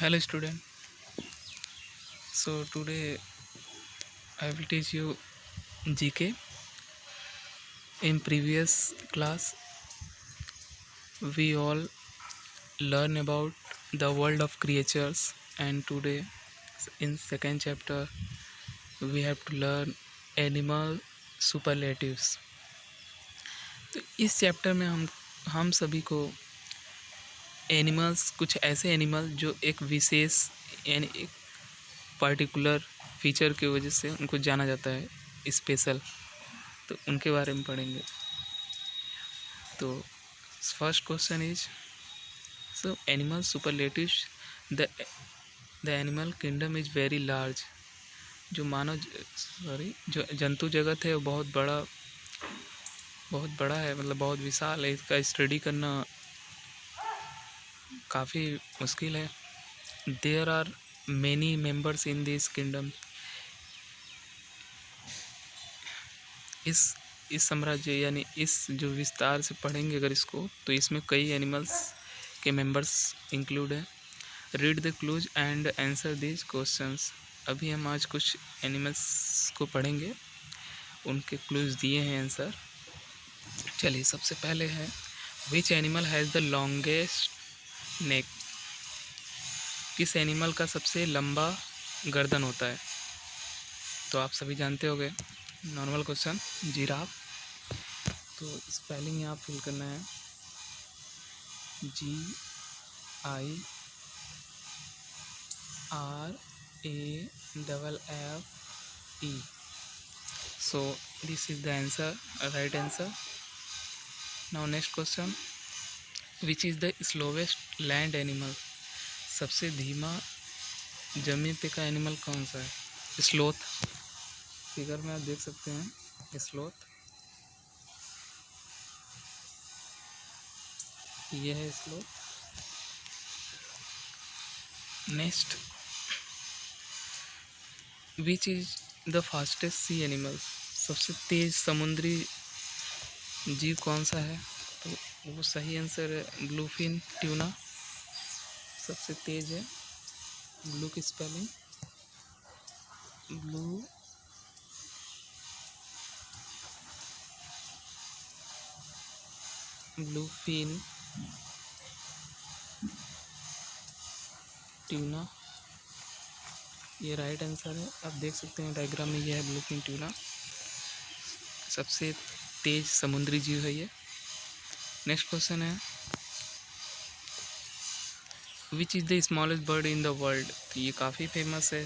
Hello student. So today I will teach you GK. In previous class we all learn about the world of creatures, and today in second chapter we have to learn animal superlatives. तो इस chapter में हम सभी को animals, कुछ ऐसे animal जो एक विशेष यानी एक पर्टिकुलर फीचर की वजह से उनको जाना जाता है स्पेशल, तो उनके बारे में पढ़ेंगे. तो first question is so animal superlatives. The the animal kingdom is very large. जो जो जंतु जगत है वो बहुत बड़ा है, मतलब बहुत विशाल है. इसका स्टडी करना काफ़ी मुश्किल है. There are many members in this kingdom. इस साम्राज्य यानी इस जो विस्तार से पढ़ेंगे अगर इसको, तो इसमें कई एनिमल्स के मेंबर्स इंक्लूड हैं. Read the clues and answer this questions. अभी हम आज कुछ एनिमल्स को पढ़ेंगे, उनके क्लूज दिए हैं आंसर. चलिए, सबसे पहले है which animal has the longest neck. किस एनिमल का सबसे लंबा गर्दन होता है? तो आप सभी जानते होंगे, नॉर्मल क्वेश्चन, जिराफ. तो स्पेलिंग यहाँ फिल करना है GIRAFFE. So this is the answer, right answer. Now next question, which is the slowest land animal. सबसे धीमा जमीन पे का एनिमल कौन सा है? स्लोथ. फिगर में आप देख सकते हैं स्लोथ, ये है sloth. Next, which is the fastest sea animal. सबसे तेज समुद्री जीव कौन सा है? तो वो सही आंसर है ब्लूफिन ट्यूना. सबसे तेज है. ब्लू की स्पेलिंग ब्लूफिन ट्यूना, ये राइट आंसर है. आप देख सकते हैं डायग्राम में, ये है ब्लूफिन ट्यूना. सबसे तेज समुद्री जीव है ये. नेक्स्ट क्वेश्चन है विच is the smallest bird in the world. तो ये काफ़ी फेमस है,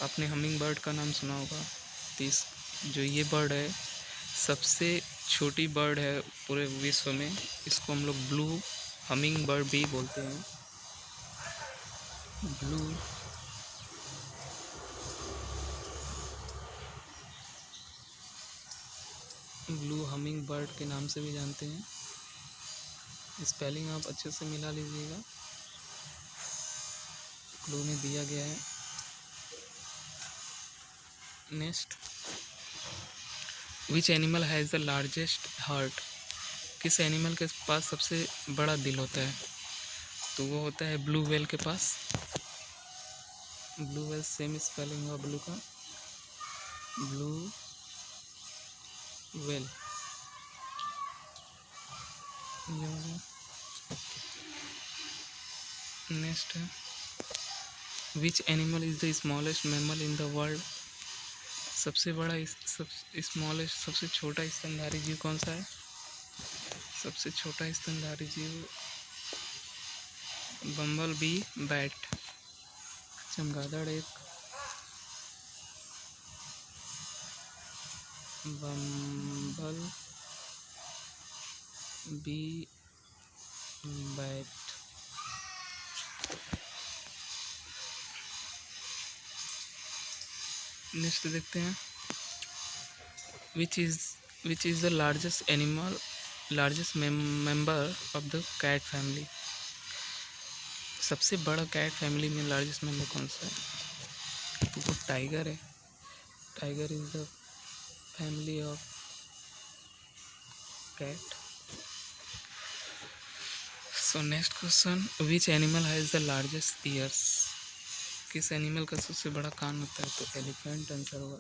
आपने हमिंग बर्ड का नाम सुना होगा. तो जो ये बर्ड है सबसे छोटी बर्ड है पूरे विश्व में. इसको हम लोग ब्लू हमिंग बर्ड भी बोलते हैं. ब्लू हमिंग बर्ड के नाम से भी जानते हैं. स्पेलिंग आप अच्छे से मिला लीजिएगा, क्लू में दिया गया है. Next, which animal has the largest heart. किस एनिमल के पास सबसे बड़ा दिल होता है? तो वो होता है ब्लू व्हेल के पास. ब्लू व्हेल सेम स्पेलिंग हुआ ब्लू का, ब्लू व्हेल. नेक्स्ट है which animal is the smallest mammal in the world. सबसे बड़ा स्मॉलेस्ट, सबसे छोटा स्तनधारी जीव कौन सा है? सबसे छोटा स्तनधारी जीव बम्बल बी बैट, चमगादड़. एक बम्बल बी बैट. नेक्स्ट देखते हैं which is the largest member of the cat family. सबसे बड़ा कैट फैमिली में लार्जेस्ट मेंबर कौन सा है? तो वो टाइगर है. Tiger is the family of cat. So next question, which animal has the largest ears? किस एनिमल का सबसे बड़ा कान होता है? तो एलिफेंट आंसर होगा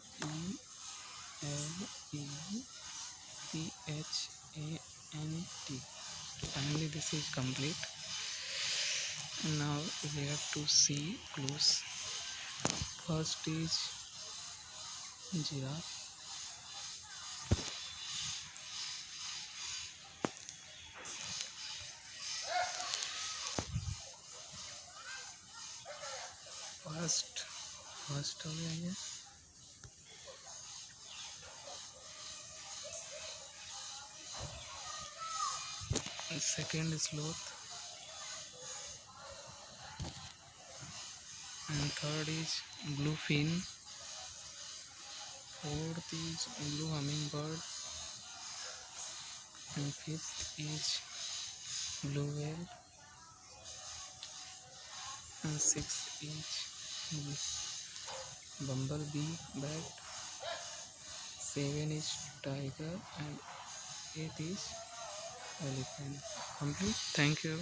ELEPHANT. Finally this is complete. Now we have to see clues. First is giraffe. First हो गया ये. Second sloth and third is bluefin. Fourth is blue hummingbird and fifth is blue whale and sixth is bumblebee bat. Seven is tiger and eighth is elephant. Complete. Thank you.